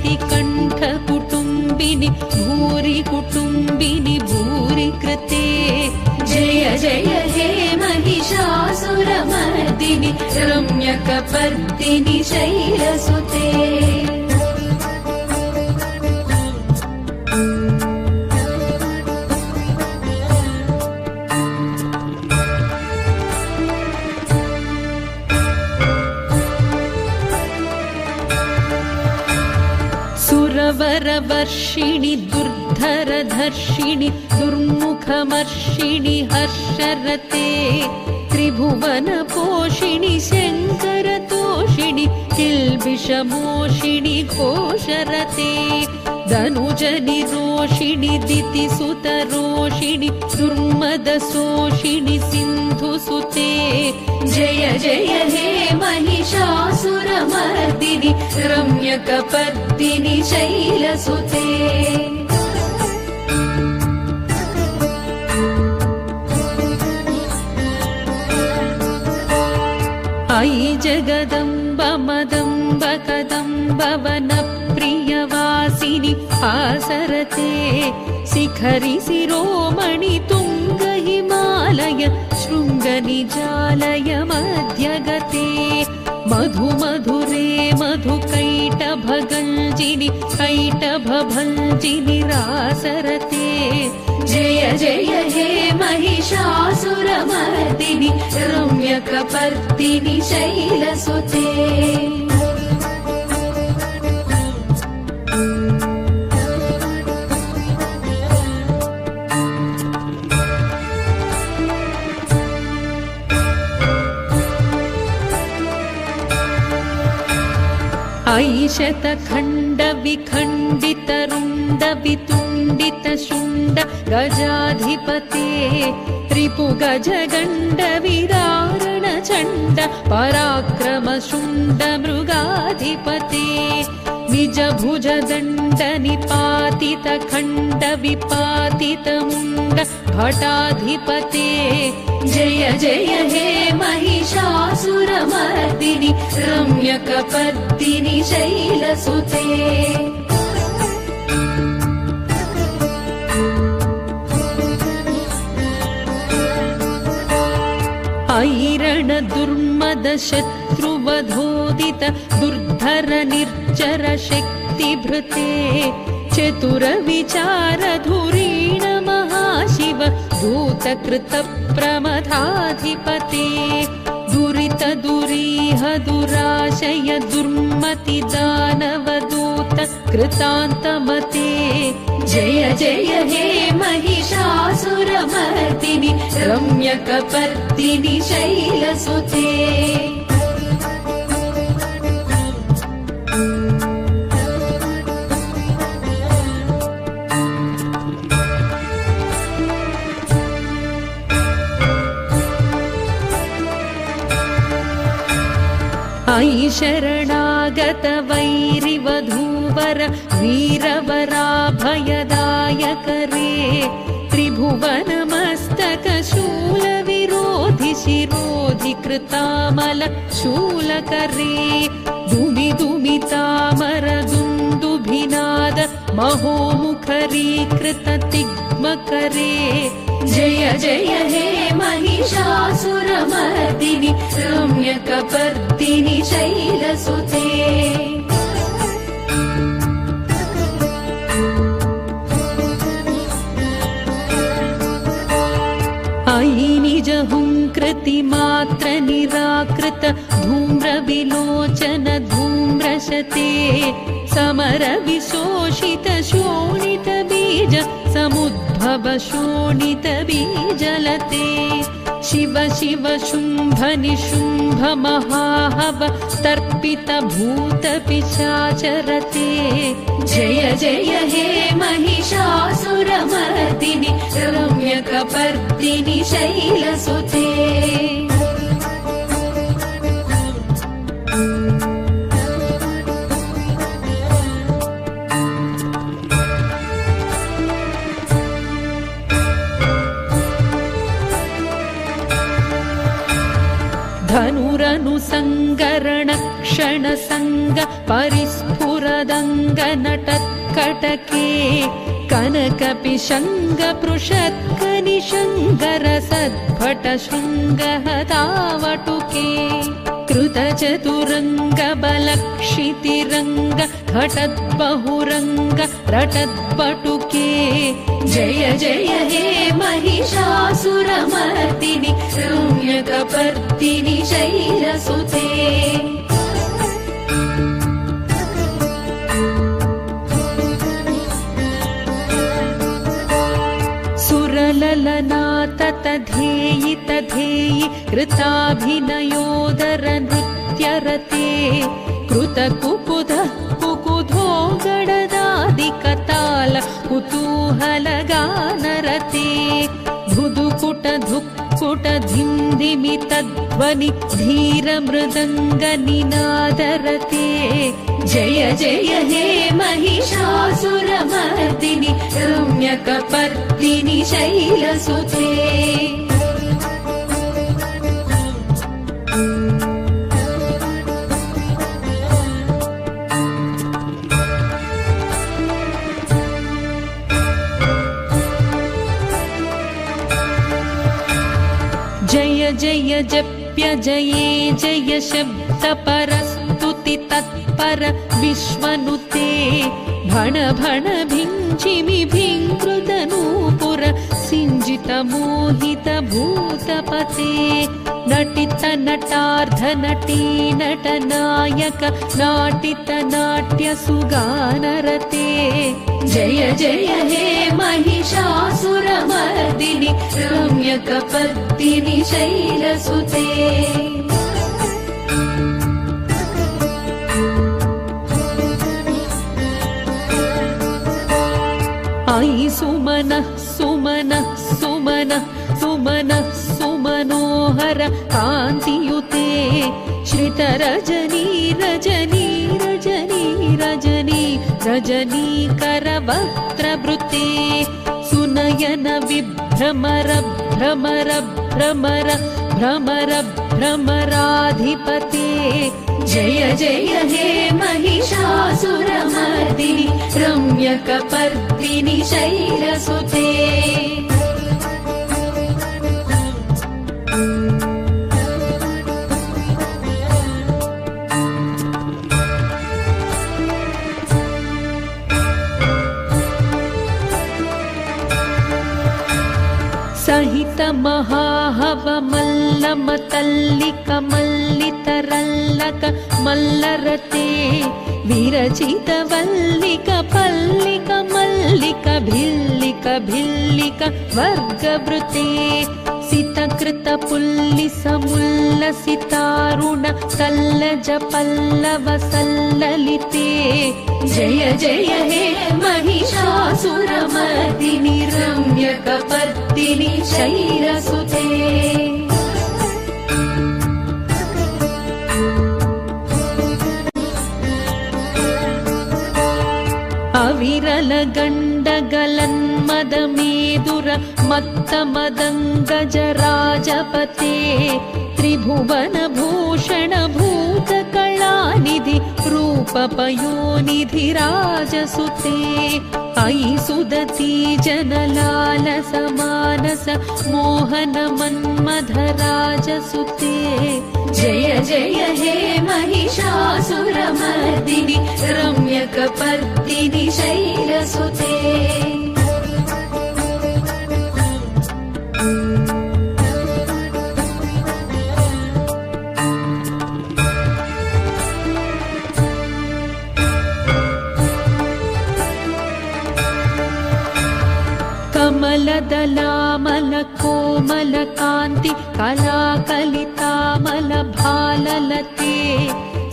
प्रीतिकण्ठकुटुम्बिनि भूरि कुटुम्बिनि भूरि कृते जय जय हे महिषासुरमर्दिनि रम्यकपर्दिनि शैलसुते सुरवरवर्षिणि दुर्धरधर्षिणि दुर्मुखमर्षिणि हर्षरते त्रिभुवनपोषिणि शङ्करतोषिणि किल्बिषमोषिणि घोषरते धनुजनिरोषिणि दितिसुतरोषिणि दुर्मदशोषिणि सिन्धुसुते जय जय हे महिषासुरमर्दिनि रम्यकपर्दिनि शैलसुते अयि जगदम्ब मदम्ब कदम्ब वनप्रियवासिनि आसरते शिखरि शिरोमणि तुङ्ग हिमालय शृङ्गनिजालय मध्यगते मधु मधुरे मधुकैटभगञ्जिनि कैटभभञ्जिनि रासरते जय जय हे महिषासुरमर्दिनि रम्यकपर्दिनि शैलसुते ऐशतखण्डविखण्डितरुण्डवितुण्डितशुण्ड गजाधिपते रिपुगजगण्ड विदारणचण्ड पराक्रमशुण्ड मृगाधिपते निजभुजदण्ड निपातितखण्ड विपातितमुण्ड भटाधिपते जय जय हे महिषासुरमर्दिनि रम्यकपर्दिनि शैलसुते ऐरण दुर्मद शत्रुवधोदित दुर्धर निर्जर शक्तिभृते चतुर विचार धुरीण महाशिव दूतकृत प्रमथाधिपते दुरित दुरीह दुराशय दुर्मति दानवदूत कृतान्तमते जय जय हे महिषासुरमर्दिनि रम्यकपर्दिनि शैलसुते ऐ शरणागत वैरिवधूवर वीरवराभयदायकरे त्रिभुवनमस्तक शूलविरोधि शिरोधि कृतामल शूलकरे दुमि दुमितामर दुन्दुभिनाद महोमुखरीकृत तिग्मकरे जय जय हे महिषासुरमर्दिनि रम्यकपर्दिनि शैलसुते अयि निजहुङ्कृतिमात्र निराकृत धूम्रविलोचन धूम्रशते समर विशोषित शोणित बीज समुद्भव शोणित बीजलते शिव शिव शुम्भ निशुम्भ महाहव तर्पित भूत पिशाचरते जय जय हे महिषासुरमर्दिनि रम्यकपर्दिनि शैलसुते धनुरनुसङ्गरण क्षणसङ्ग परिस्फुरदङ्ग नटत्कटके कनकपिशङ्गपृषत्कनिशङ्गरसद्भटशृङ्गहतावटुके कृतचतुरङ्गबलक्षितिरङ्ग घटद्बहुरङ्ग रटद्बटुके जय जय हे महिषासुरमर्दिनि रम्यकपर्दिनि शैलसुते सुरललनाततधेयि तधेयि कृताभिनयोदर नृत्यरते कृतकुकुधः कुकुधो गडदादिकताल कुतूहलगानरते धुधुकुटधुक्कुटधिन्दिमितध्वनि धीरमृदङ्गनिनादरते जय जय हे महिषासुरमर्दिनि रम्यकपर्दिनि शैलसुते जय जय जप्य जये जय शब्द परस्तुति तत्पर विश्वनुते भण भण भिञ्जिमि भिङ्कृतनूपुर सिञ्जित मोहित भूतपते नटित नटार्ध नटी नटनायक नाटित नाट्य सुगानरते जय जय हे महिषासुरमर्दिनि रम्यकपर्दिनि शैलसुते अयि सुमनः सुमनः सुमनः सुमनः सुमनोहर कान्तियुते श्रितरजनी रजनी रजनी रजनी रजनीकरवक्त्रवृते सुनयन विभ्रमर भ्रमर भ्रमर भ्रमर भ्रमराधिपते जय जय हे महिषासुरमर्दिनि रम्यकपर्दिनि शैलसुते सहित महाहवमल्लमतल्लिक मल्लितरल्लक मल्लरते विरचित वल्लिक पल्लिक मल्लिक भिल्लिक भिल्लिक वर्गवृते सितकृत पुल्लिसमुल्लसितारुण सल्लज पल्लव सल्ललिते जय जय हे महिषासुरमर्दिनि रम्यकपर्दिनि शैलसुते अविरल गण्डगलन्मदमेदुर मत्तमदङ्गजराजपते त्रिभुवन भूषण भूतकलानिधि रूपपयोनिधि राजसुते अयि सुदती जनलालस मानस मोहन मन्मथ राजसुते जय जय हे महिषासुरमर्दिनि रम्यकपर्दिनि शैलसुते कमलदलामल कोमल कान्ति कलाकलितामल भाललते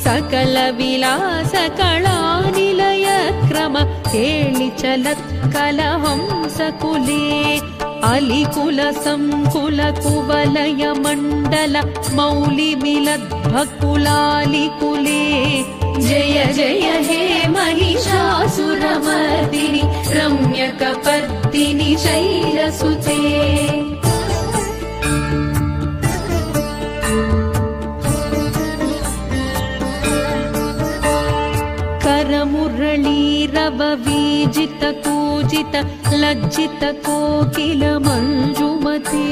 सकल विलास कलानिलय क्रम केळि चलत्कल हंसकुले अलिकुल संकुल कुवलय मण्डल मौलि मिलद्भकुलालिकुले जय जय हे महिषासुरमर्दिनि रम्यकपर्दिनि शैलसुते भैरव वीजित कूजित लज्जित कोकिल मंजुमते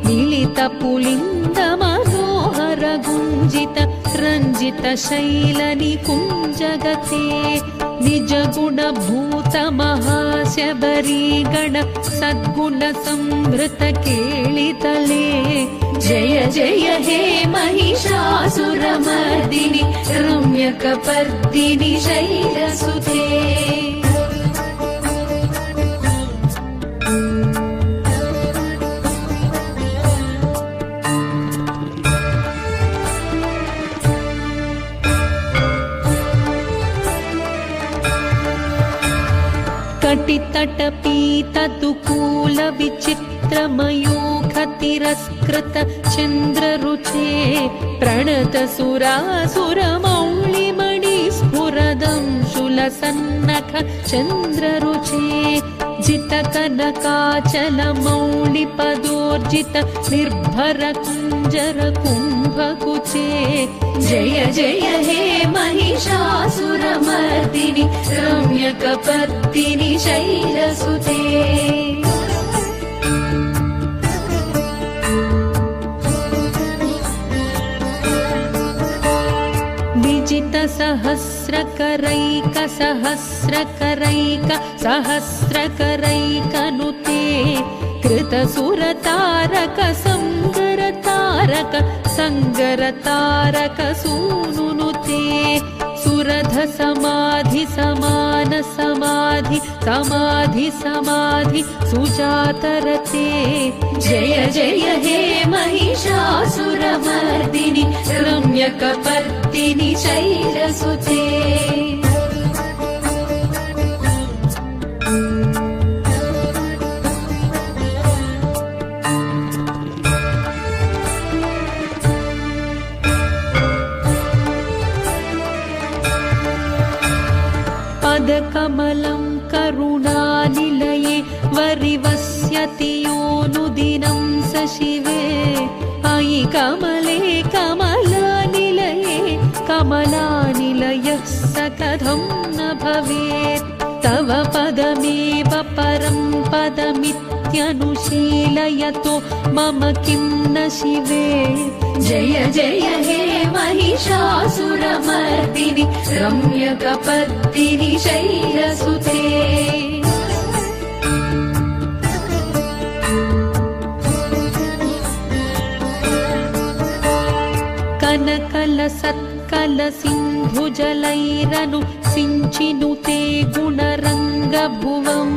मिलित पुलिंद मनोहर गुंजित रंजित शैल निकुंजगते निज गुण भूत महाशबरी गण सद्गुण संभृत केळितले जय जय हे महिषासुरमर्दिनि रम्यकपर्दिनि शैलसुते कटितटपीततुकूल विचित्रमयूखतिरस्कृत चन्द्ररुचे प्रणत सुरासुरमौलिमणि स्फुरदंशुलसन्नख चन्द्ररुचे जित कनकाचल मौलिपदोर्जित निर्भर कुञ्जर कुम्भकुचे जय जय हे महिषासुरमर्दिनि रम्यकपर्दिनि शैलसुते विजित सहस्रकरैक सहस्रकरैक सहस्रकरैकनुते कृत सुरतारक संगरतारक संगरतारक सूनुनुते सुरध समाधि समान समाधि समाधि समाधि सुजातरते जय जय हे महिषासुरमर्दिनि रम्यकपर्दिनि शैलसुते पदकमलं करुणानिलये वरिवस्यति योऽनुदिनं स शिवे अयि कमले कमलानिलये कमलानिलयः स कथं न भवेत् तव पदमेव परं पदमित्यनुशीलयतो मम किं न शिवे जय जय हे महिषासुरमर्दिनि रम्यकपर्दिनि शैलसुते कनकलसत्कल सिन्धुजलैरनु सिञ्चिनुते गुणरङ्गभुवम्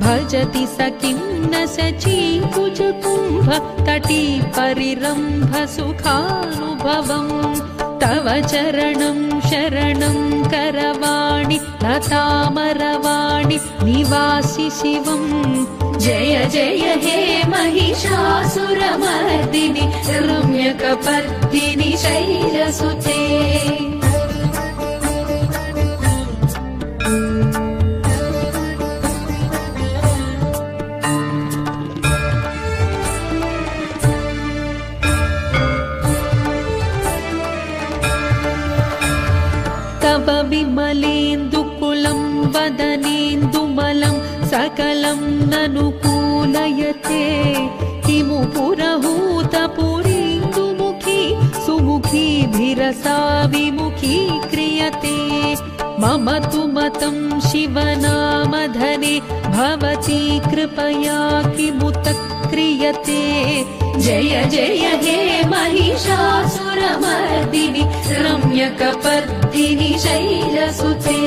भजति स किं न शचीकुजकुम्भ तटी परिरम्भ सुखानुभवम् तव चरणं शरणं करवाणि लतामरवाणि निवासि शिवम् जय जय हे महिषासुरमर्दिनि रम्यकपर्दिनि शैलसुते तव विमलेन्दुकुलं वदनेन्दुमलं सकलं ननुकूलयते किमु पुरहूतपुरीन्दुमुखी सुमुखीभिरसा विमुखी क्रियते मम तु मतं शिवनामधने भवती कृपया किमुत क्रियते जय जय हे महिषासुरमर्दिनि रम्यकपर्दिनि शैलसुते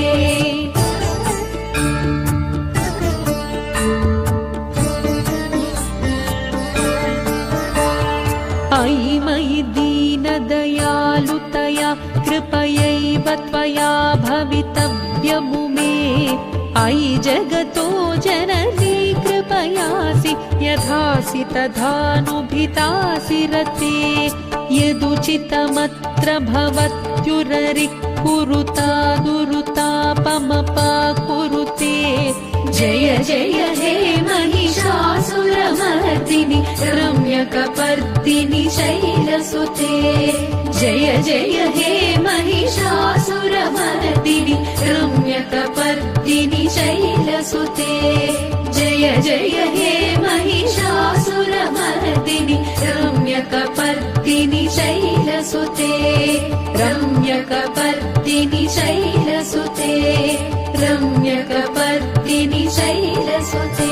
अयि मयि दीनदयालुतया कृपयैव त्वया भवितव्यमुमे अयि जगतो जननी कृपयासि यथासि तथानुभितासि रते यदुचितमत्र भवत्युररिः कुरुता दुरुतापमपा कुरुते जय जय हे महिषासुरमर्दिनि रम्यकपर्दिनि शैलसुते जय जय हे महिषासुरमर्दिनि रम्यकपर्दिनि शैलसुते जय जय हे महिषासुरमर्दिनि रम्यकपर्दिनि शैलसुते रम्यकपर्दिनि शैलसुते रम्यकपर्दिनि शैलसुते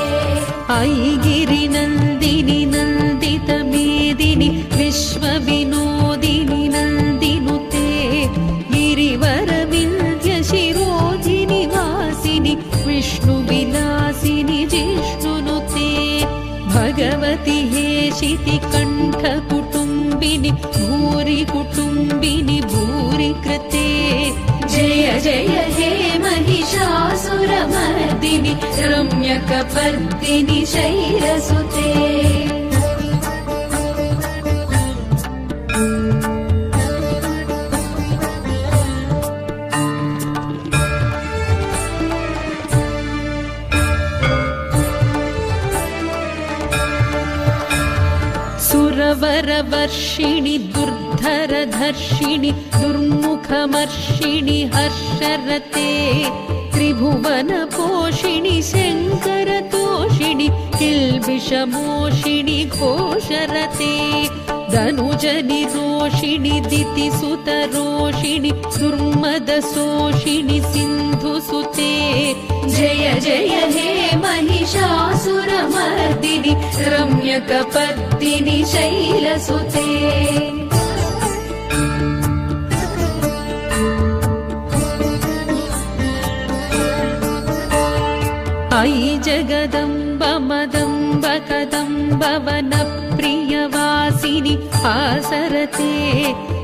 ऐगिरिनन्दिनि नन्दितमेदिनि विश्वविनोदिनि नन्दिनुते गिरिवरविन्ध्यशिरोधिनि वासिनि विष्णुविलासिनि जिष्णुनुते भगवति हेशितिकण्ठकुटुम्बिनि भूरि कुटुम्बिनि भूरि कृते जय जय हे महिषासुरमर्दिनि रम्यकपर्दिनि शैलसुते सुरवरवर्षिणि दुर्धरधर्षिणि दुर्मुखमर्षिणि हर्षरते त्रिभुवनपोषिणि शङ्करतोषिणि किल्बिषमोषिणि घोषरते धनुजनिरोषिणि दितिसुतरोषिणि दुर्मदशोषिणि सिन्धुसुते जय जय हे महिषासुरमर्दिनि रम्यकपर्दिनि शैलसुते अयि जगदम्ब मदम्ब कदम्ब वनप्रियवासिनि आसरते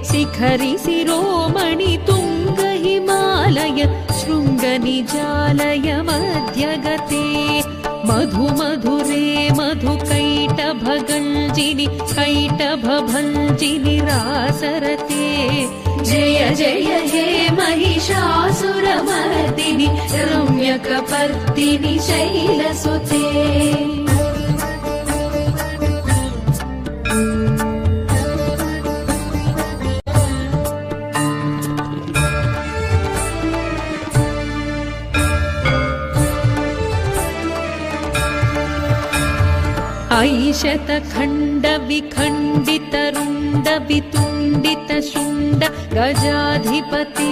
शिखरि शिरोमणि तुङ्ग हिमालय शृङ्गनिजालय मध्यगते मधु मधुरे मधुकैटभगञ्जिनि कैटभभञ्जिनि रासरते जय जय हे महिषासुरमर्दिनि रम्यकपर्दिनि शैलसुते ऐशतखण्डविखण्डितरुण्डवितुण्डितशुण्ड गजाधिपते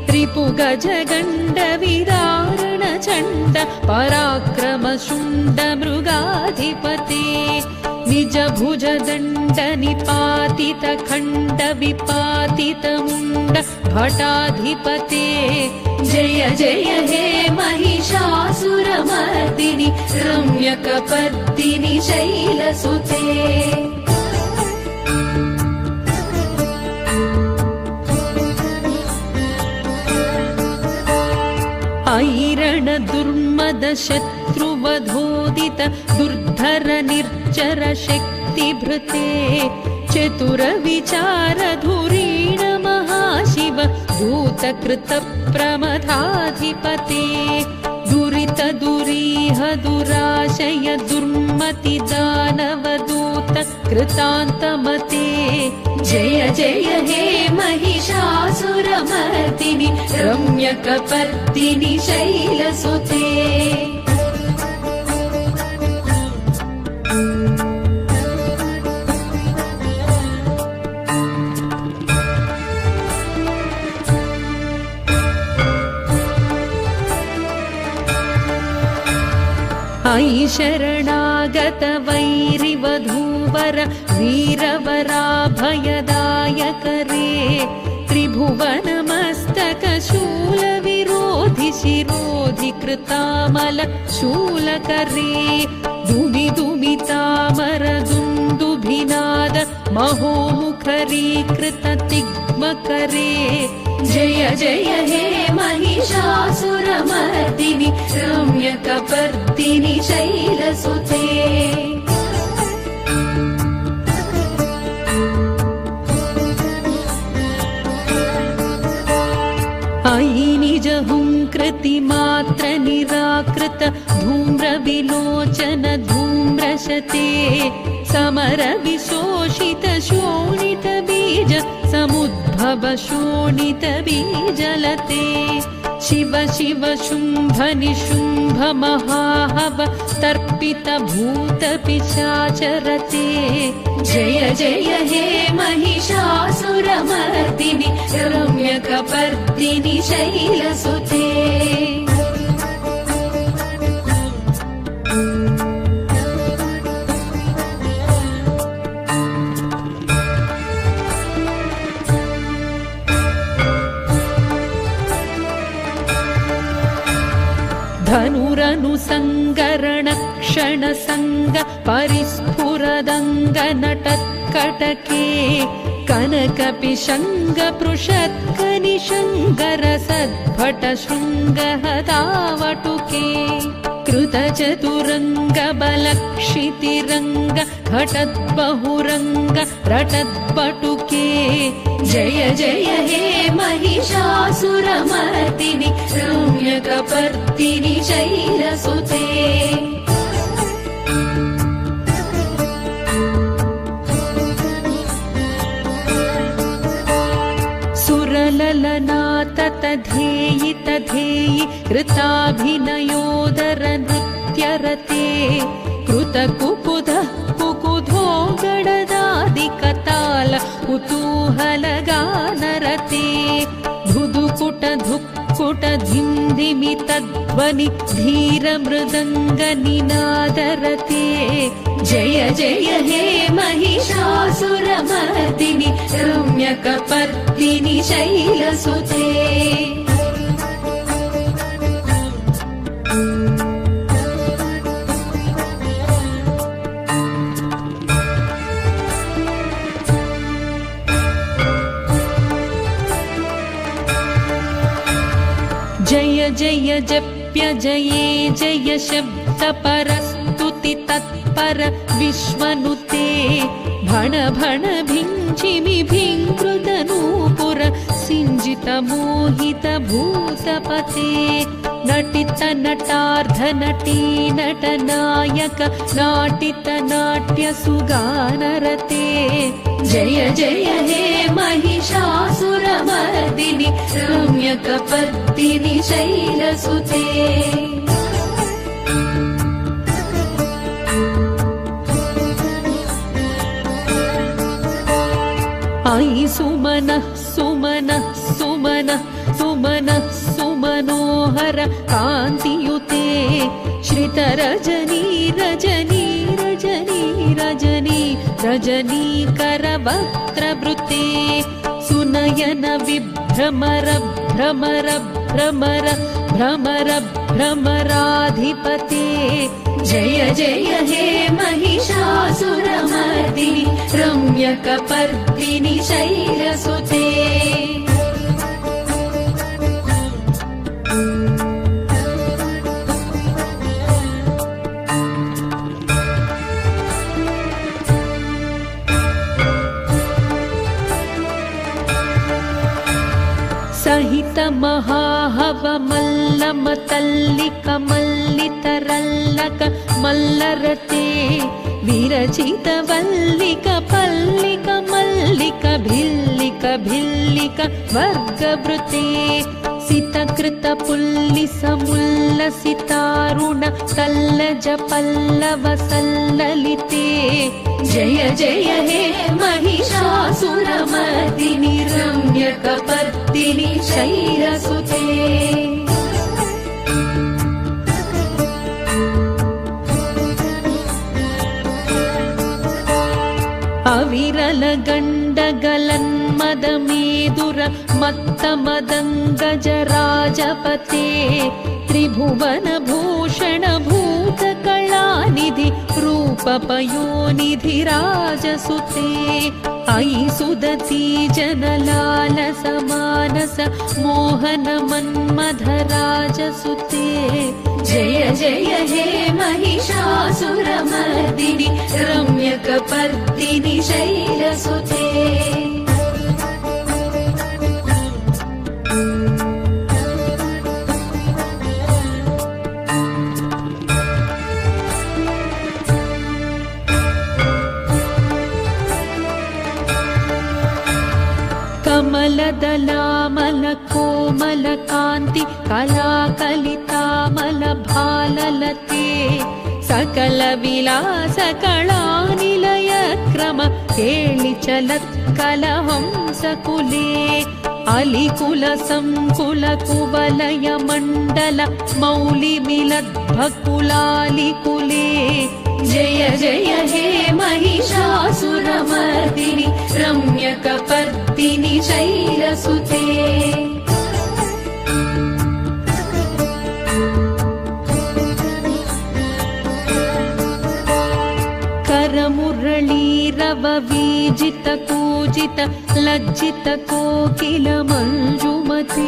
त्रिपुगजगण्डविदारणचण्ड पराक्रमशुण्ड मृगाधिपते निजभुजदण्ड निपातितखण्डविपातितमुण्ड भटाधिपते जय जय हे महिषासुरमर्दिनि रम्यकपर्दिनि शैलसुते ऐरण दुर्मद शत्रुवधोदित दुर्धर निर्जर शक्तिभृते चतुर विचार धुरीण महाशिव दूतकृत प्रमथाधिपते दुरित दुरीह दुराशय दुर्मति दानवदूत कृतान्तमते जय जय हे महिषासुरमर्दिनि रम्यकपर्दिनि शैलसुते ऐ शरणागत वैरिवधूवर वीरवराभयदायकरे त्रिभुवनमस्तक शूलविरोधि शिरोधि कृतामल शूलकरे दुमि दुमितामर दुन्दुभिनाद महोमुखरीकृत तिग्मकरे जय जय हे महिषासुरमर्दिनि रम्यकपर्दिनि शैलसुते ऐ निजहुङ्कृतिमात्र निरा व्याकृत धूम्रविलोचन धूम्रशते समर विशोषित शोणित बीज समुद्भव शोणित बीजलते शिव शिव शुम्भ निशुम्भ महाहव तर्पित भूत पिशाचरते जय जय हे महिषासुरमर्दिनि रम्यकपर्दिनि शैलसुते धनुरनुसङ्गरण क्षणसङ्ग परिस्फुरदङ्ग नटत्कटके कनकपिशङ्ग पृषत्कनिशङ्गर सद्भट शृङ्गहदावटुके कृतचतुरङ्ग बलक्षितिरङ्ग घटद्बहुरङ्ग रटद्बटुके जय जय हे महिषासुरमर्दिनि रम्यकपर्दिनि शैलसुते सुरललनाततधेयि तधेयि कृताभिनयोदर नृत्यरते कृतकुकुधः कुकुधो गडदादिकताल कुतूहलगानरते धुधुकुट धुक्कुट धिन्धिमि तद्ध्वनि धीरमृदङ्गनिनादरते जय जय हे महिषासुरमर्दिनि रम्यकपर्दिनि शैलसुते जय जय जप्य जये जय शब्द परस्तुति तत्पर विश्वनुते भण भण भिञ्जिमि भिङ्कृतनूपुर सिञ्जित मोहित भूतपते नटित नटार्ध नटी नटनायक नाटित नाट्य सुगानरते जय जय हे महिषासुरमर्दिनि रम्यकपर्दिनि शैलसुते अयि सुमनः सुमनः सुमनः सुमनः सुमनोहर कान्तियुते श्रितरजनी रजनी रजनी रजनी रजनीकर वक्त्रवृते सुनयन विभ्रमर भ्रमर भ्रमर भ्रमर भ्रमराधिपते जय जय हे महिषासुरमर्दिनि रम्यकपर्दिनि शैलसुते सहित महाहव मल्लम तल्लिक मल्लितरल्लक मल्लरते विरचित वल्लिक पल्लिक मल्लिक भिल्लिक भिल्लिक वर्गवृते सितकृत पुल्लिस मुल्लसितारुण सल्लज पल्लव सल्ललिते जय जय हे महिषासुरमर्दिनि रम्यकपर्दिनि शैलसुते अविरल गण्डगलन्मदमेदुर मत्तमदङ्गजराजपते त्रिभुवन भूषण भूतकलानिधि रूपपयोनिधि राजसुते अयि सुदती जनलालस मानस मोहन मन्मथ राजसुते जय जय हे महिषासुरमर्दिनि रम्यकपर्दिनि शैलसुते कालदलामल कोमल कान्ति कलाकलितामल भाललते सकल विलास कलानिलय क्रम केळि चलत्कलहंसकुले अलिकुल संकुल कुवलय मण्डल मौलिमिलद्भकुलालिकुले जय जय हे महिषासुरमर्दिनि रम्यकपर्दिनि शैलसुते करमुरळीरव वीजित कूजित लज्जित कोकिल मंजुमते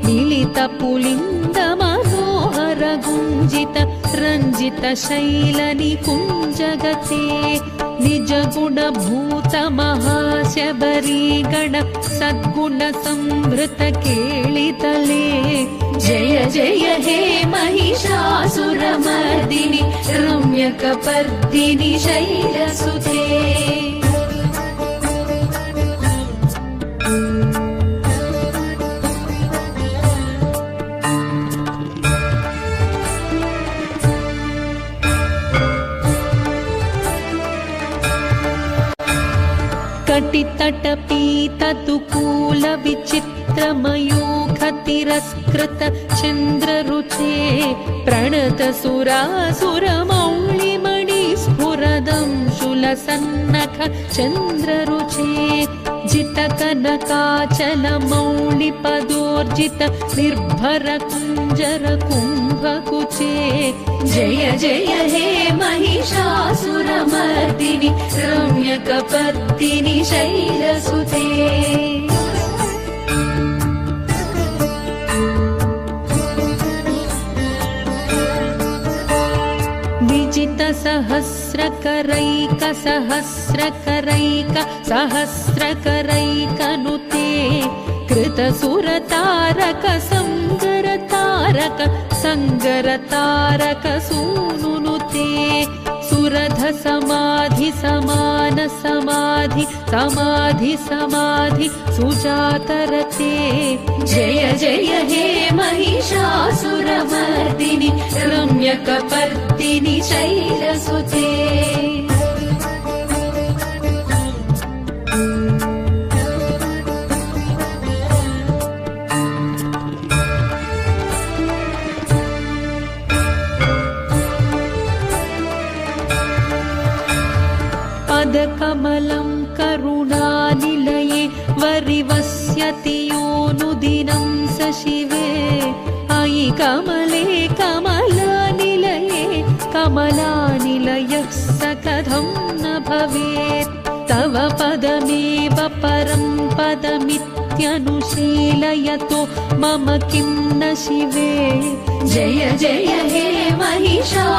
मिलित पुलिंद मनोहर गुंजित रंजित शैल निकुंजगते निज गुण भूत महाशबरी गण सद्गुण संभृत केळितले जय जय हे महिषासुरमर्दिनि रम्यकपर्दिनि शैलसुते कटितटपीततुकूल विचित्रमयूख तिरस्कृत चन्द्ररुचे प्रणत सुरासुरमौलिमणि स्फुरदं शूलसन्नख चन्द्ररुचे जित कनकाचल मौलिपदोर्जित निर्भर कुञ्जर कुम्भकुचे जय जय हे महिषासुरमर्दिनि रम्यकपर्दिनि शैलसुते विजित सहस्रकरैक सहस्रकरैक सहस्रकरैकनुते कृत सुरतारक संगरतारक संगरतारक सूनुनुते सुरध समाधि समान समाधि समाधि समाधि सुजातरते जय जय हे महिषासुरमर्दिनि रम्यकपर्दिनि शैलसुते पदकमलं करुणानिलये वरिवस्यति योऽनुदिनं स शिवे अयि कमले कमलानिलये कमलानिलयः स कथं न भवेत् तव पदमेव परं पदमित्यनुशीलयतो मम किं न शिवे जय जय हे महिषासुरमर्दिनि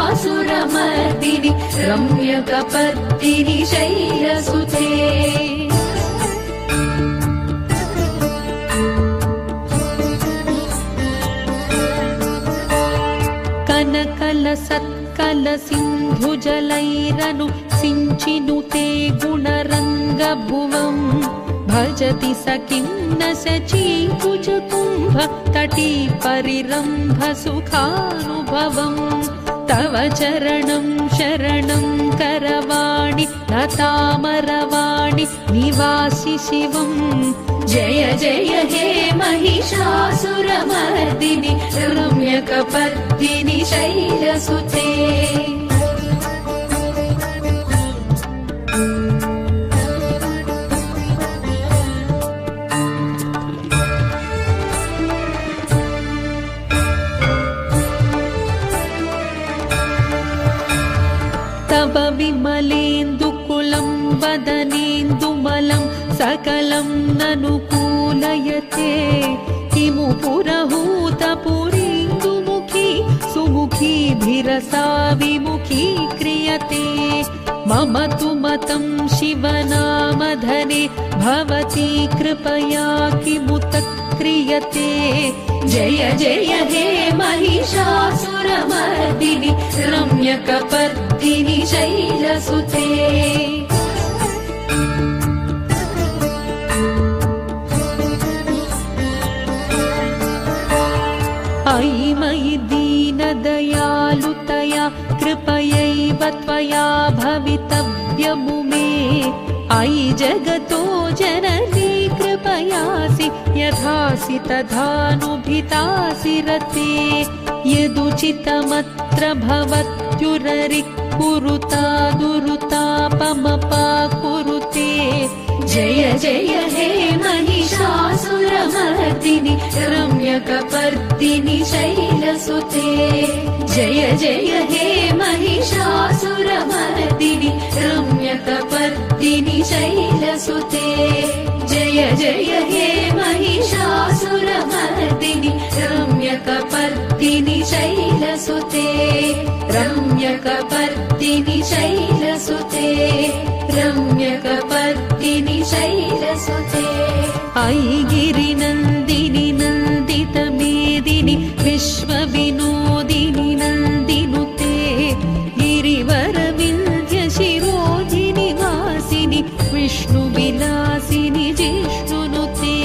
रम्यकपर्दिनि शैलसुते कनकल सत्कल सिन्धुजलैरनु सिञ्चिनुते गुणरङ्गभुवम् भजति स किं न शचीकुजकुम्भ तटी परिरम्भ सुखानुभवम् तव चरणं शरणं करवाणि लतामरवाणि निवासि शिवम् जय जय हे महिषासुरमर्दिनि रम्यकपर्दिनि शैलसुते तव विमलेन्दुकुलं वदनेन्दुमलं सकलं ननुकूलयते किमु पुरहूतपुरीन्दुमुखी सुमुखीभिरसा विमुखी क्रियते मम तु मतं शिवनामधने भवती कृपया किमुत क्रियते जय जय हे महिषासुरमर्दिनि रम्यकपर्दिनि शैलसुते दयालुतया कृपयैव त्वया भवितव्यमुमे अयि जगतो जननी कृपयासि यथासि तथानुभितासि रते यदुचितमत्र भवत्युररिः कुरुता दुरुतापमपाकुरुते जय जय हे महिषासुरमर्दिनि रम्यकपर्दिनि शैलसुते जय जय हे महिषासुरमर्दिनि रम्यकपर्दिनि शैलसुते जय जय हे महिषासुरमर्दिनि रम्यकपर्दिनि शैलसुते रम्यकपर्दिनि शैलसुते रम्यकपर्दिनि शैलसुते अयि गिरिनन्दिनि नन्दितमेदिनि विश्वविनोदिनि नन्दिनुते गिरिवरविन्द्यशिरोधिनि वासिनि विष्णुविलासिनि जिष्णुनुते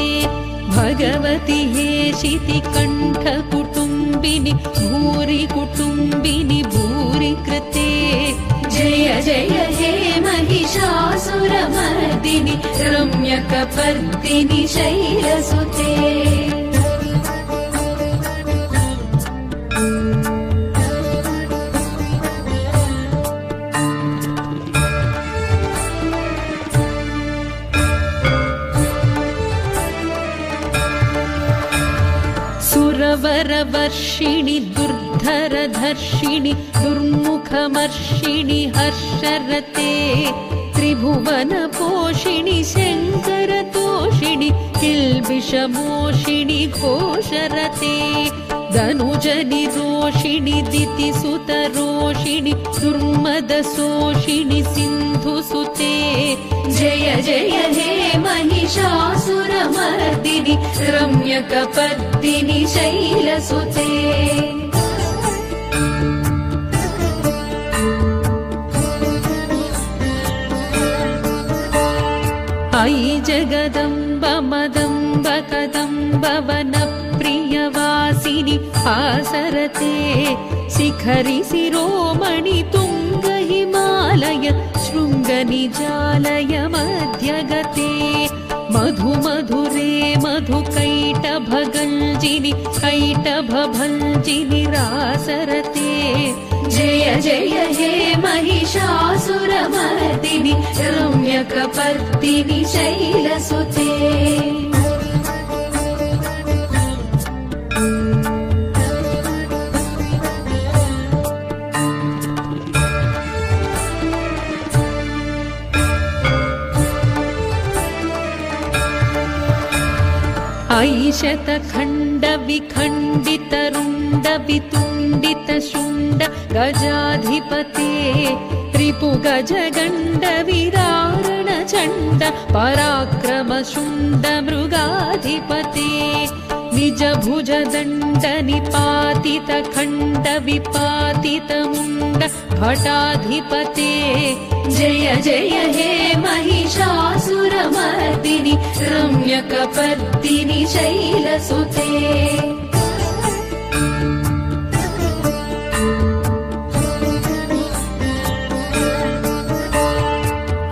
भगवति हेशितिकण्ठकुटुम्बिनि भूरि कुटुम्बिनि भूरि कृते जय जय हे महिषासुरमर्दिनि रम्यकपर्दिनि शैलसुते सुरवरवर्षिणि दुर्धरधर्षिणि दुर्मुखमर्षिणि हर्षरते त्रिभुवनपोषिणि शङ्करतोषिणि किल्बिषमोषिणि घोषरते धनुजनिरोषिणि दितिसुतरोषिणि दुर्मदशोषिणि सिन्धुसुते जय जय हे महिषासुरमर्दिनि रम्यकपर्दिनि शैलसुते अयि जगदम्ब मदम्ब कदम्ब वनप्रियवासिनि आसरते शिखरि शिरोमणि तुङ्ग हिमालय शृङ्गनिजालय मध्यगते मधु मधुरे मधुकैटभगञ्जिनि कैटभभञ्जिनि रासरते जय जय हे महिषासुरमर्दिनि रम्यकपर्दिनि शैलसुते अयि शतखण्डविखण्डितरुण्डवितुण्डितशुण्ड गजाधिपते रिपुगजगण्ड विरारणचण्ड पराक्रमशुण्ड मृगाधिपते निजभुजदण्ड निपातितखण्ड विपातितमुण्ड भटाधिपते जय जय हे महिषासुरमर्दिनि रम्यकपर्दिनि शैलसुते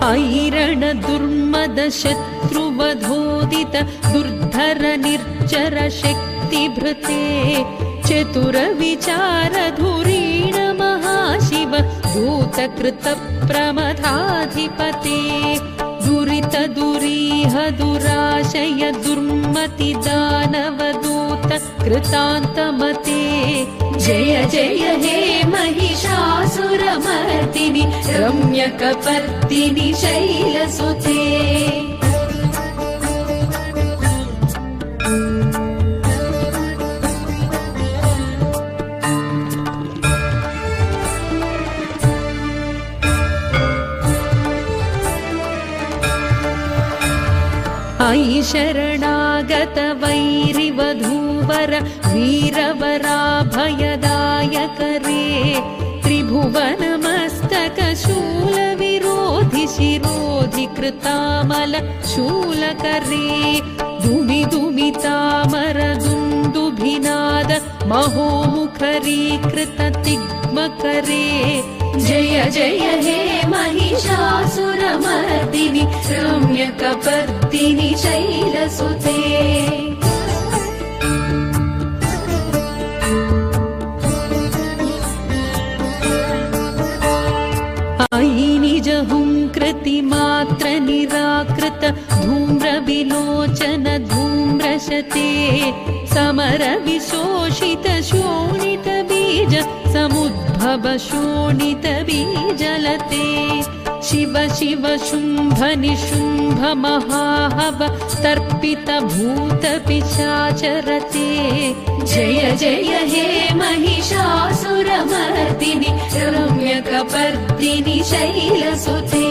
ऐरण दुर्मद शत्रुवधोदित दुर्धर निर्जर शक्तिभृते चतुर विचार धुरीण महाशिव दूतकृत प्रमथाधिपते दुरित दुरीह दुराशय दुर्मति दानवदूत कृतान्तमते जय जय हे महिषासुरमर्दिनि रम्यकपर्दिनि शैलसुते अयि शरणागत वैरिवधूवर वीरवराभयदायकरे त्रिभुवनमस्तक शूलविरोधि शिरोधि कृतामल शूलकरे दुमि दुमितामर दुन्दुभिनाद महोमुखरीकृत तिग्म भीमकरे जय जय हे महिषासुरमर्दिनि रम्यकपर्दिनि शैलसुते आई निज हुंकृतिमात्र निराकृत धूम्रविलोचन धूम्रशते समर विशोषित शोणित बीज समुद्भव शोणित बीजलते शिव शिव शुंभ निशुंभ महाहव तर्पित भूत पिशाचरते जय जय हे महिषासुरमर्दिनि रम्यकपर्दिनि शैलसुते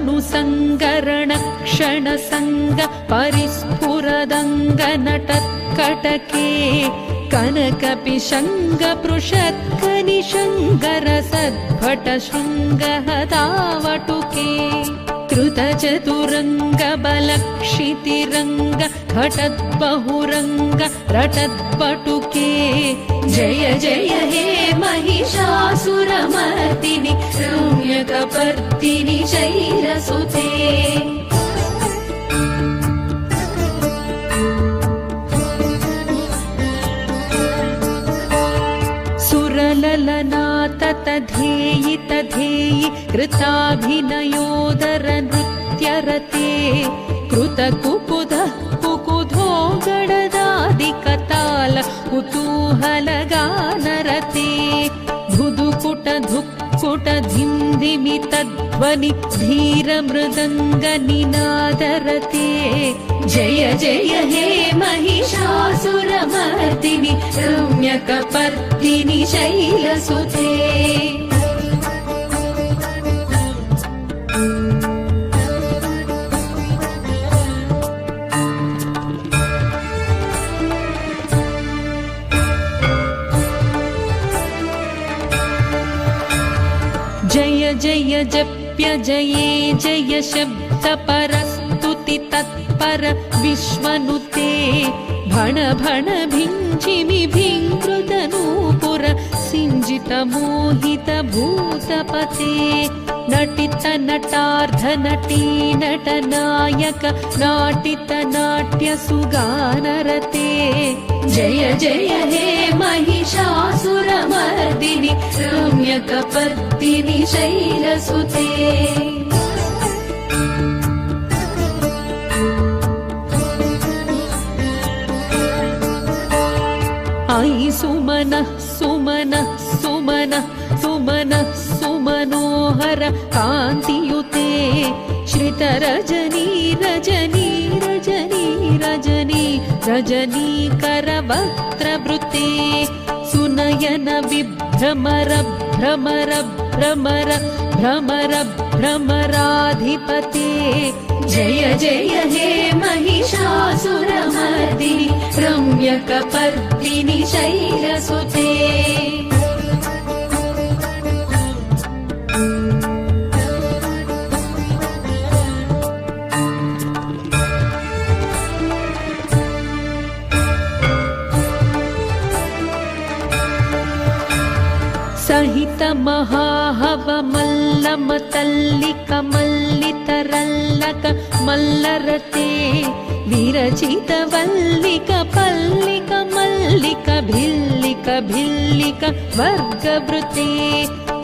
धनुरनुसंगरण क्षण संग परिस्फुरदंग नटत्कटके कनक पिशंग पृषत्क निशंगर सद्भट शृंग हदावटुके कृत चतुरंग बलक्षितिरंग घटद्बहुरंग रटद्बटुके जय जय हे महिषासुरमर्दिनि रम्यकपर्दिनि शैलसुते सुरललनाततधेयि तधेयि कृताभिनयोदर नृत्यरते कृतकुकुधः कुकुधो गडदादिकताल कुतूहलगानरते धुधुकुट धुक्कुट धिंधिमि तध्वनि धीरमृदङ्गनिनादरते जय जय हे महिषासुरमर्दिनि रम्यकपर्दिनि शैलसुते जय जय जप्य जये जय शब्द परस्तुति तत्पर विश्वनुते भण भण भिञ्जिमि भिङ्कृतनूपुर सिञ्जित मोहित भूतपते नटित नटार्ध नटी नटनायक नाटित नाट्य सुगानरते जय जय हे महिषासुरमर्दिनि रम्यकपर्दिनि शैलसुते आई सुमनः सुमनः सुमनः सुमनः सुमनोहर कान्तियुते श्रितरजनी रजनी रजनी रजनी रजनीकरवक्त्रवृते सुनयन विभ्रमर भ्रमर भ्रमर भ्रमर भ्रमराधिपते जय जय हे महिषासुरमर्दिनि रम्यकपर्दिनि शैलसुते सहित महाहव मल्लम तल्लिक मल्लितरल्लक मल्लरते विरचित वल्लिक पल्लिक मल्लिक भिल्लिक भिल्लिक वर्गवृते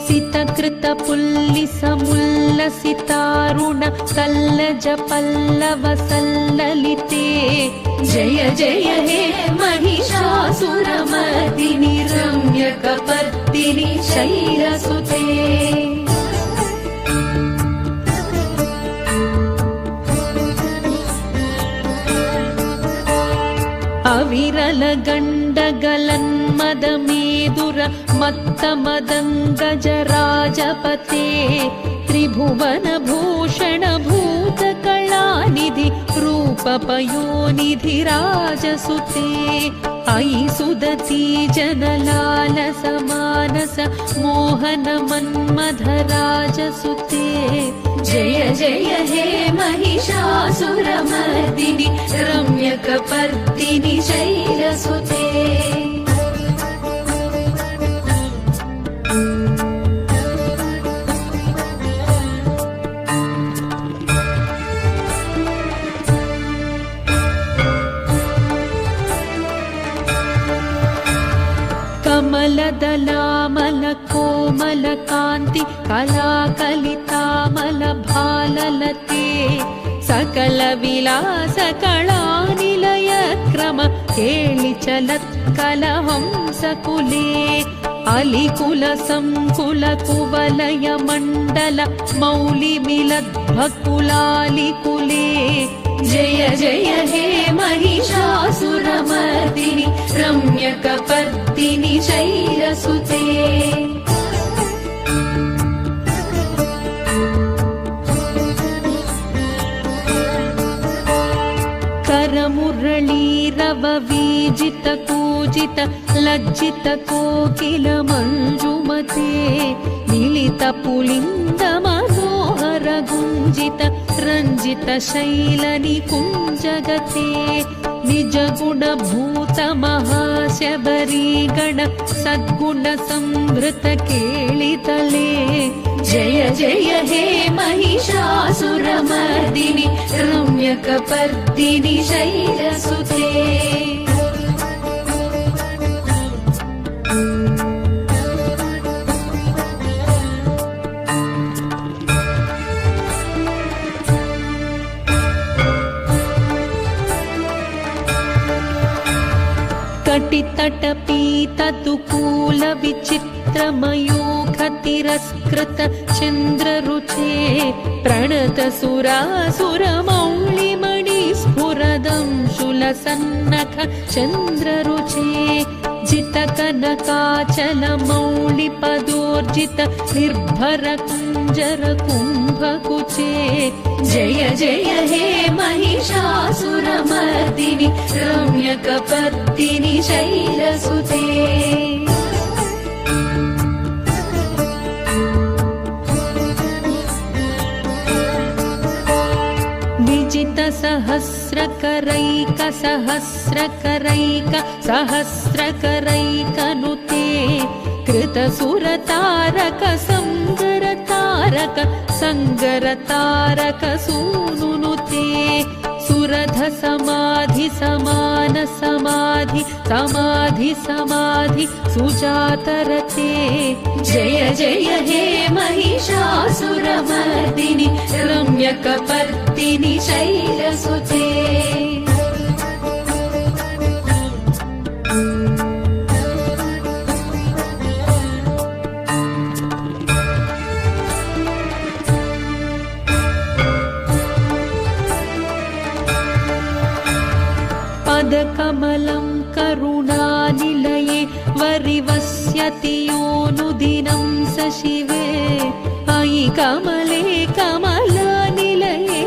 सितकृत पुल्लिस मुल्लसितारुण सल्लज पल्लव सल्ललिते जय जय हे महिषासुरमर्दिनि रम्यकपर्दिनि शैलसुते अविरल गण्डगलन्मदमेदुर मत्तमदङ्गजराजपते त्रिभुवन भूषण भूतकळ कलानिधि रूपपयोनिधि राजसुते अयि सुदती जनलालस मानस मोहन मन्मथ राजसुते जय जय हे महिषासुरमर्दिनि रम्यकपर्दिनि शैलसुते कमलदलामल कोमल कान्ति कलाकलितामल भाललते सकल विलास कलानिलय क्रम केलिचलत्कलहंसकुले अलिकुल संकुल कुवलय मण्डल मौलिमिलद्भकुलालिकुले जय जय हे महिषासुरमर्दिनि रम्यकपर्दिनि शैलसुते करमुरळीरव वीजित कूजित लज्जित कोकिल मञ्जुमते मिलित पुलिन्द मनोहर गुञ्जित रञ्जित शैलनिकुञ्जगते निज गुण भूत महाशबरी गण सद्गुण संवृत केलितले जय जय हे महिषासुरमर्दिनि रम्यकपर्दिनि शैलसुते कटितटपीततुकूल विचित्रमयूख तिरस्कृत चन्द्ररुचे प्रणत सुरासुरमौलिमणि स्फुरदंशुलसन्नख चन्द्ररुचे जित कनकाचल मौलिपदोर्जित निर्भर कुञ्जर कुम्भकुचे जय जय हे महिषासुरमर्दिनि रम्यकपर्दिनि शैलसुते विजित सहस्रकरैक सहस्रकरैक सहस्रकरैकनुते कृत सुरतारक संगरतारक संगरतारक सूनुनुते सुरध समाधि समान समाधि समाधि समाधि सुजातरते जय जय हे महिषासुरमर्दिनि रम्यकपर्दिनि शैलसुते पदकमलं करुणानिलये वरिवस्यति योऽनुदिनं स शिवे अयि कमले कमलानिलये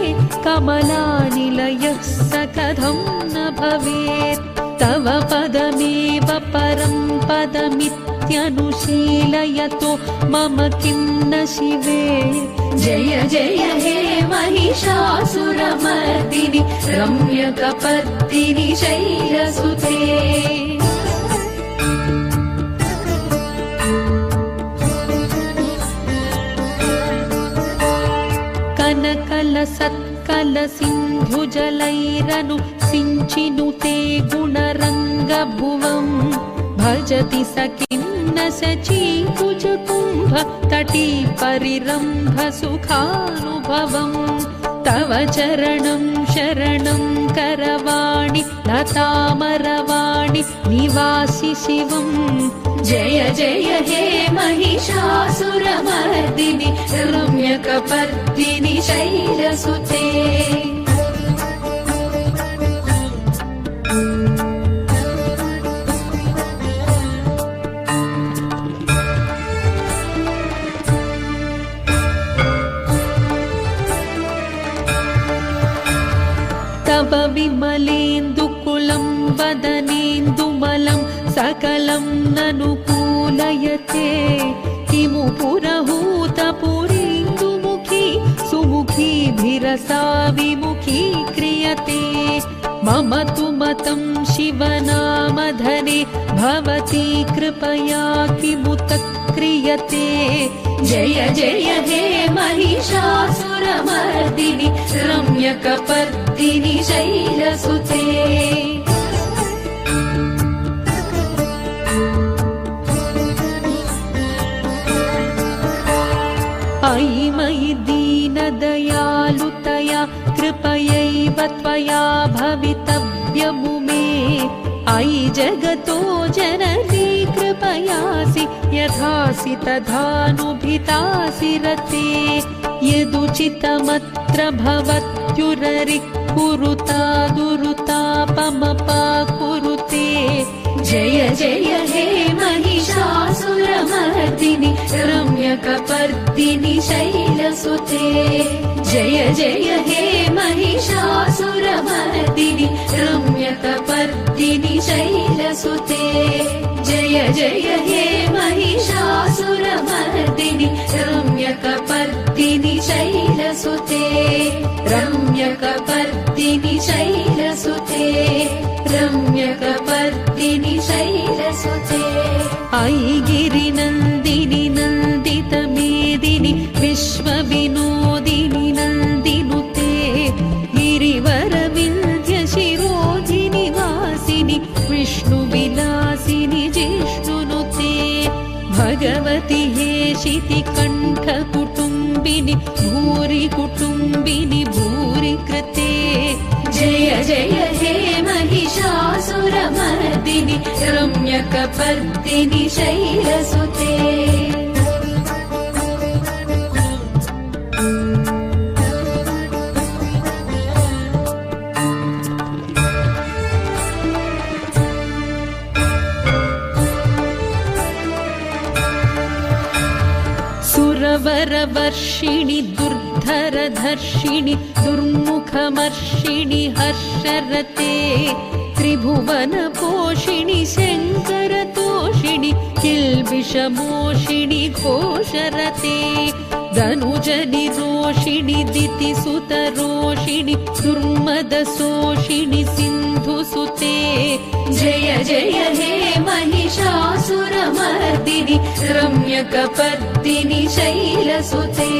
कमलानिलयः स कथं न भवेत् तव पदमेव परं पदमित्यनुशीलयतो मम किं न शिवे जय जय हे महिषासुरमर्दिनि रम्यकपर्दिनि शैलसुते कनकल सत्कल सिन्धुजलैरनु सिञ्चिनुते गुणरङ्गभुवम् भजति स किन्न सचीकुज कुम्भ तटी परिरम्भ सुखानुभवम् तव चरणं शरणं करवाणि लतामरवाणि निवासि शिवम् जय जय हे महिषासुरमर्दिनि रम्यकपर्दिनि शैलसुते मङ्गलं ननु कूलयते किमु पुरहूतपुरीन्दुमुखी सुमुखीभिरसा विमुखी क्रियते मम तु मतं शिवनामधने भवती कृपया किमुत क्रियते जय जय हे महिषासुरमर्दिनि रम्यकपर्दिनि शैलसुते अयि मयि दीनदयालुतया कृपयैव त्वया भवितव्यमुमे अयि जगतो जननी कृपयासि यथासि तथानुभितासि रते यदुचितमत्र भवत्युररिः कुरुता दुरुतापमपाकुरुते जय जय हे महिषासुरमर्दिनि रम्यकपर्दिनि शैलसुते जय जय हे महिषासुरमर्दिनि रम्यकपर्दिनि शैलसुते जय जय हे महिषासुरमर्दिनि रम्यकपर्दिनि शैलसुते रम्यकपर्दिनि शैलसुते रम्यकपर्दिनि शैलसुते अयि गिरिनन्दिनि नन्दितमेदिनि विश्वविनोदिनि नन्दिनुते गिरिवरविन्ध्यशिरोधिनि वासिनि विष्णुविलासिनि जिष्णुनुते भगवति हेशितिकण्ठकुटुम्बिनि भूरि कुटुम्बिनि भूरि कृते जय जय हे महिषासुरमर्दिनि रम्यकपर्दिनि शैलसुते सुरवरवर्षिणि दुर्धरधर्षिणि दुर्मुखमर्षिणि हर्षरते त्रिभुवनपोषिणि शङ्करतोषिणि किल्बिषमोषिणि घोषरते धनुजनिरोषिणि दितिसुतरोषिणि दुर्मदशोषिणि सिन्धुसुते जय जय हे महिषासुरमर्दिनि रम्यकपर्दिनि शैलसुते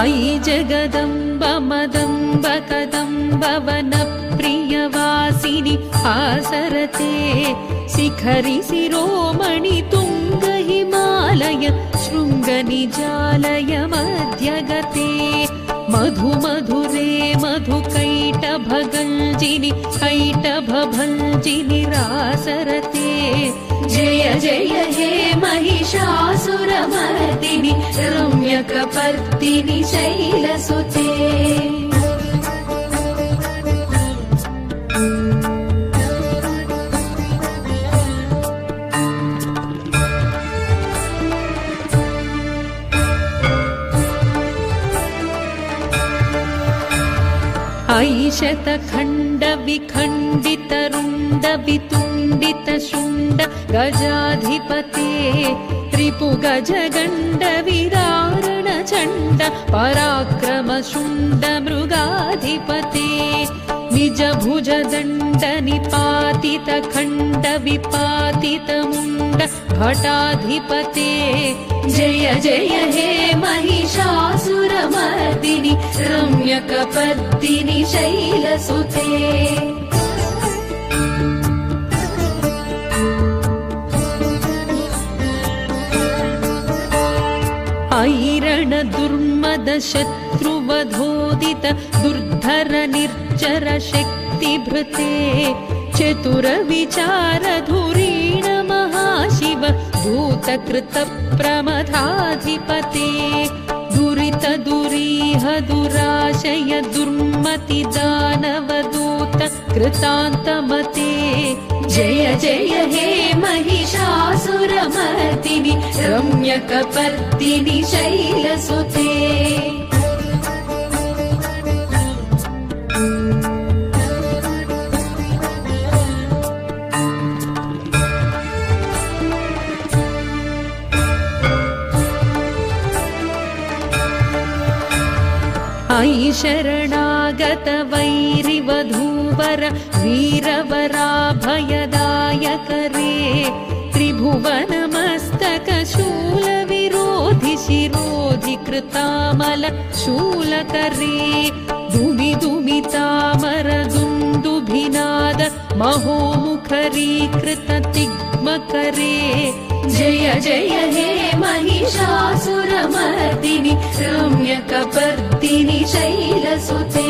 अयि जगदम्ब मदम्ब कदम्ब वनप्रियवासिनि आसरते शिखरि शिरोमणि तुङ्ग हिमालय शृङ्गनिजालय मध्यगते मधु मधुरे मधुकैटभगञ्जिनि कैटभभञ्जिनि रासरते जय जय हे महिषासुरमर्दिनि रम्यकपर्दिनि शैलसुते अयि शतखण्डविखण्डितरुण्डवितुण्डितशुण्ड गजाधिपते त्रिपुगजगण्ड विरारणचण्ड पराक्रमशुण्ड मृगाधिपते निजभुजदण्ड निपातितखण्ड विपातितमुण्ड भटाधिपते जय जय हे महिषासुरमर्दिनि रम्यकपर्दिनि शैलसुते ऐरण दुर्मद शत्रुवधोदित दुर्धर निर्जर शक्तिभृते चतुर विचार धुरीण महाशिव दूतकृत प्रमथाधिपते दुरित दुरीह दुराशय दुर्मति दानवदूत कृतान्तमते जय जय हे महिषासुरमर्दिनि रम्यकपर्दिनि शैलसुते शरणागत वैरिवधूवर वीरवराभयदायकरे त्रिभुवनमस्तक शूलविरोधि शिरोधि कृतामल शूलकरे दुमिदुमितामर दुन्दुभिनाद महोमुखरीकृत तिग्मकरे जय जय हे महिषासुरमर्दिनि रम्यकपर्दिनि शैलसुते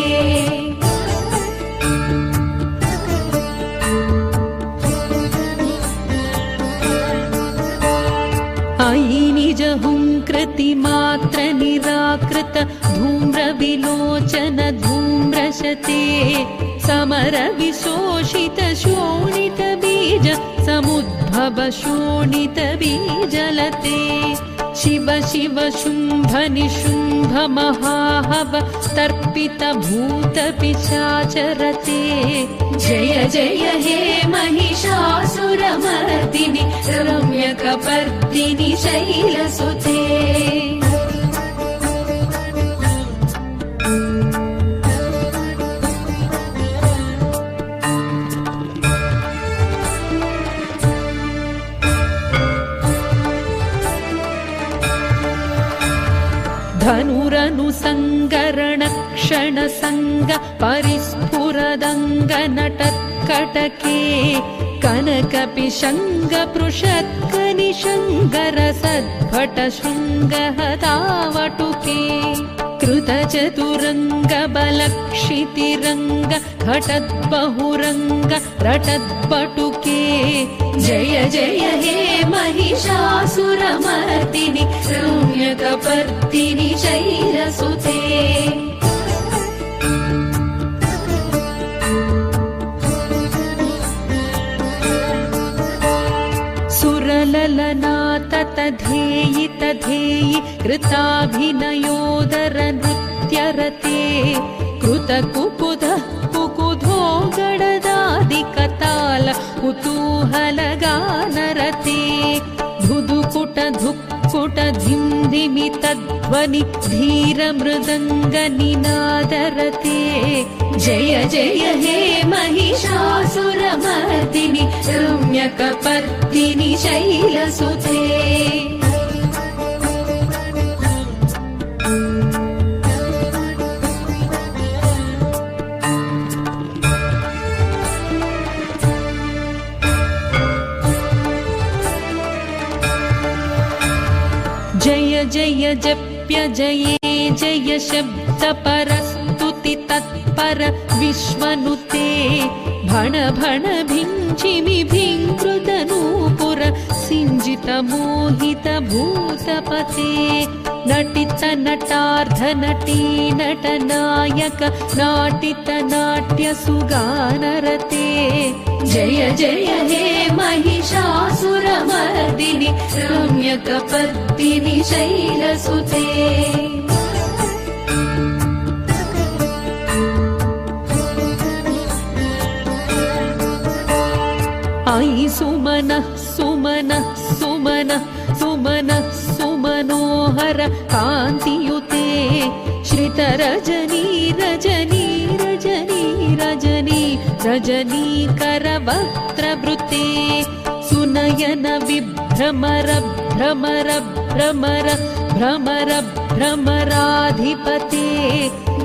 अयि निजहुङ्कृतिमात्र निराकृत धूम्रविलोचन धूम्रशते समरविशोषित शोणित बीज समुद्भव शोणित बीजलते शिव शिव शुम्भ निशुम्भ महाहव तर्पित भूत पिशाचरते जय जय हे महिषासुरमर्दिनि रम्यकपर्दिनि शैलसुते धनुरनुसङ्गरण क्षणसङ्ग परिस्फुरदङ्ग नटत्कटके कनकपिशङ्ग पृषत्कनिशङ्गर सद्भट शृङ्गहतावटुके कृतचतुरङ्ग बलक्षितिरङ्ग घटद्बहुरङ्ग रटद्बटुके जय जय हे महिषासुरमर्दिनि रम्यकपर्दिनि शैलसुते सुरललनाततधेयि तधेयि कृताभिनयोदर नृत्यरते कृतकुकुधः कुकुधो गडदादिकताल कुतूहलगानरते धुधुकुट धुक्कुट धिम्धिमि तध्वनि धीरमृदङ्ग निनादरते जय जय हे महिषासुरमर्दिनि रम्यकपर्दिनि शैलसुते जय जय जप्य जये जय शब्द परस्तुति तत्पर विश्वनुते भण भण भिञ्चिमि भिङ्कृतनूपुर सिञ्जित मोहित भूतपते नटित नटार्ध नटी नटनायक नाटित नाट्य सुगानरते जय जय हे महिषासुरमर्दिनि रम्यकपर्दिनि शैलसुते अयि सुमनः सुमनः सुमनः सुमनः सुमनोहर कान्तियुते श्रितरजनी रजनी रजनी रजनी रजनीकरवक्त्रवृते सुनयन विभ्रमर भ्रमर भ्रमर भ्रमर भ्रमराधिपते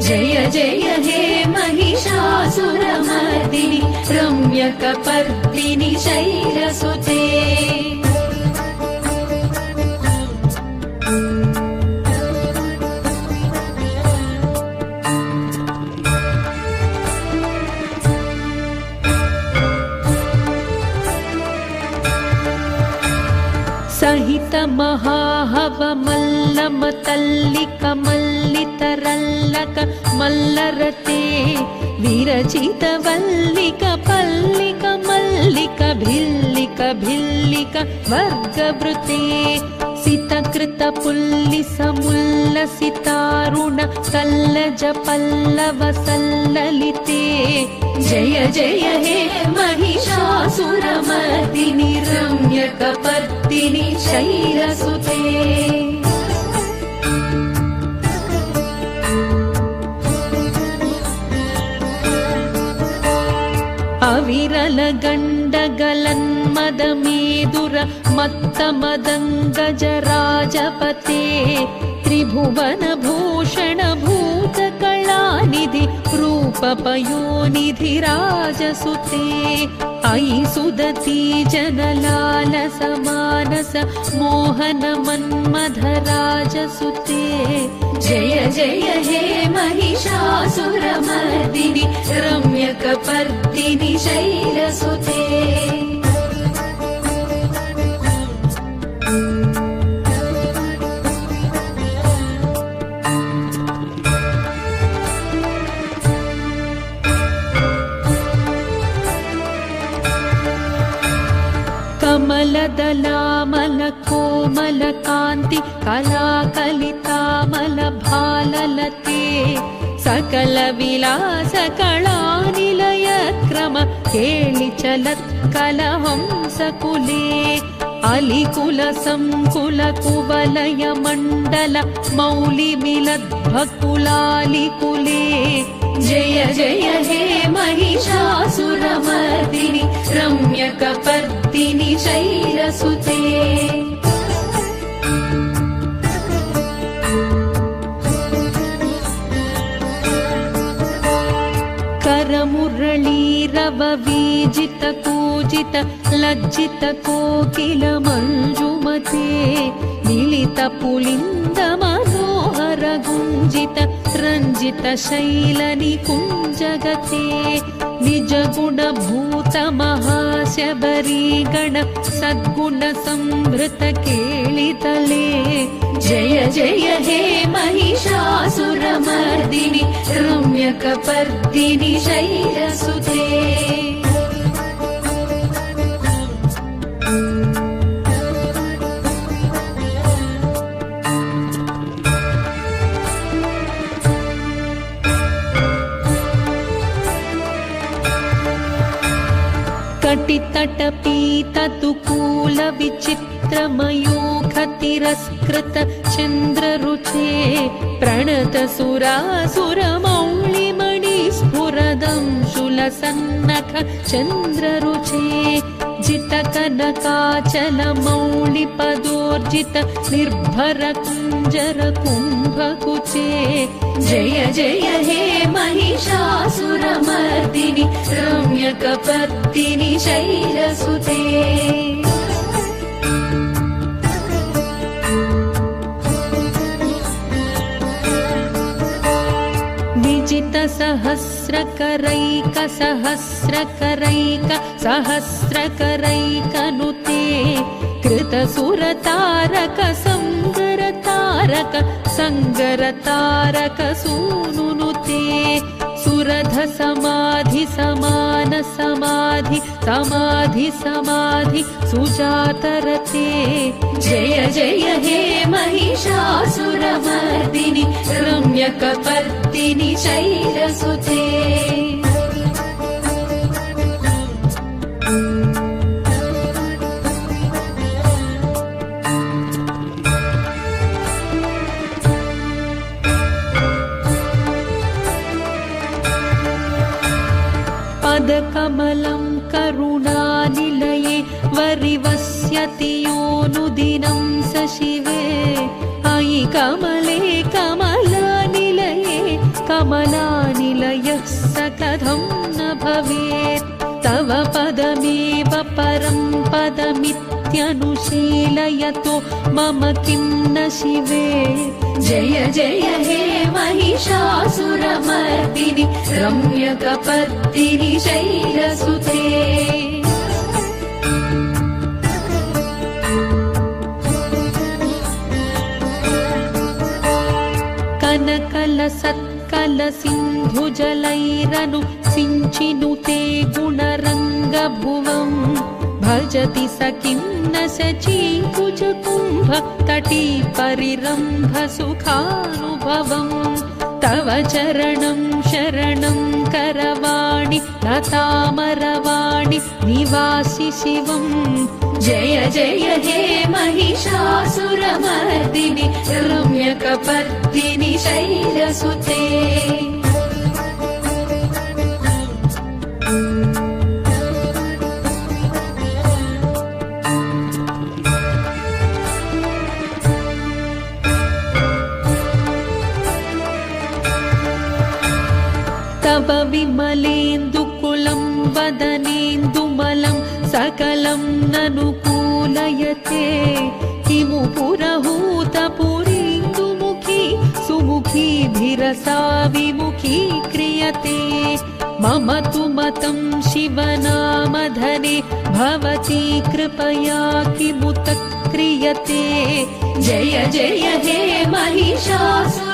जय जय हे महिषासुरमर्दिनि रम्यकपर्दिनि शैलसुते सहित महाहव मल्लम तल्लिक मल्लितरल्लक मल्लरते विरचित वल्लिक पल्लिक मल्लिक भिल्लिक भिल्लिक वर्गवृते सितकृत पुल्लिस मुल्लसितारुण सल्लज पल्लव सल्ललिते जय जय हे महिषासुरमर्दिनि रम्यकपर्दिनि शैलसुते विरलगण्डगलन्मदमेदुर मत्तमदङ्गजराजपते त्रिभुवनभूषण भूतकलानिधि रूपपयोनिधि राजसुते अयि सुदती जनलालसमानस मोहन मन्मथराजसुते जय जय हे महिषासुरमर्दिनि रम्यकपर्दिनि शैलसुते कमलदलामल कोमल कान्ति कलाकलितामल भाललते सकल विलास कलानिलय क्रम केलिचलत्कलहंसकुले अलिकुल संकुल कुवलय मण्डल मौलिमिलद्भकुलालिकुले जय जय हे महिषासुरमर्दिनि रम्यकपर्दिनि शैलसुते करमुरळीरव वीजित कूजित लज्जित कोकिल मञ्जुमते मिलित पुलिन्द मनोहर गुञ्जित रञ्जित शैल निकुञ्जगते निज गुण भूत महाशबरीगण सद्गुण संभृत केलितले जय जय हे महिषासुरमर्दिनि रम्यकपर्दिनि शैलसुते कटितटपीततुकूल विचित्रमयूखतिरस्कृत चन्द्ररुचे प्रणत सुरासुरमौलिमणिस्फुरदंशुलसन्नख चन्द्ररुचे जित कनकाचल मौलिपदोर्जित निर्भर कुञ्जर कुम्भकुचे जय जय हे महिषासुरमर्दिनि रम्यकपर्दिनि शैलसुते विजित सहस्रकरैक सहस्रकरैक सहस्रकरैकनुते कृत सुरतारक संगरतारक संगरतारक सूनुनुते सुरध समाधि समान समाधि समाधि समाधि सुजातरते जय जय हे महिषासुरमर्दिनि रम्यकपर्दिनि शैलसुते पदकमलं करुणानिलये वरिवस्यति योऽनुदिनं स शिवे अयि कमले कमलानिलये कमलानिलयः स कथं न भवेत् तव पदमेव परं पदमित्यनुशीलयतो मम किं न शिवे जय जय हे महिषासुरमर्दिनि रम्यकपर्दिनि शैलसुते कनकल सत्कल सिन्धुजलैरनु सिञ्चिनुते गुणरङ्गभुवम् भजति स किं न शचीकुजकुम्भ तटी परिरम्भ सुखानुभवम् तव चरणं शरणं करवाणि लतामरवाणि निवासि शिवम् जय जय हे महिषासुरमर्दिनि रम्यकपर्दिनि शैलसुते तव विमलेन्दुकुलं वदनेन्दुमलं सकलं ननुकूलयते किमु पुरहूतपुरीन्दुमुखी सुमुखीभिरसा विमुखी क्रियते मम तु मतं शिवनामधने भवती कृपया किमुत क्रियते जय जय हे महिषासुरमर्दिनि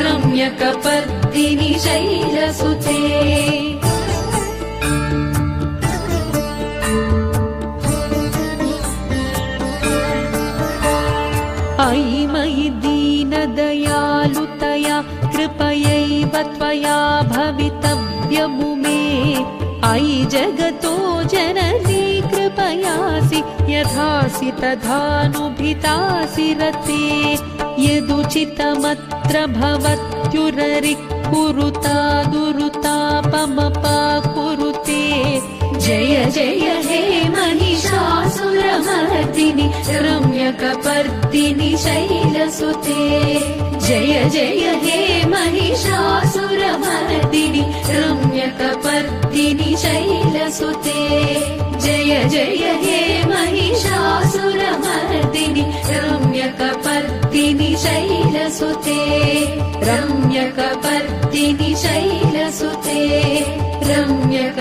रम्यकपर्दिनि शैलसुते अयि मयि दीनदयालुतया कृपयैव त्वया भवितव्यमुमे अयि जगतो जननी कृपयासि यथासि तथानुभितासि रते यदुचितमत्र भवत्युररिः कुरुता दुरुतापमपाकुरुते जय जय हे महिषासुरमर्दिनि रम्यकपर्दिनि शैलसुते जय जय हे महिषासुरमर्दिनि रम्यकपर्दिनि शैलसुते जय जय हे महिषासुरमर्दिनि रम्यकपर्दिनि शैलसुते रम्यकपर्दिनि शैलसुते रम्यक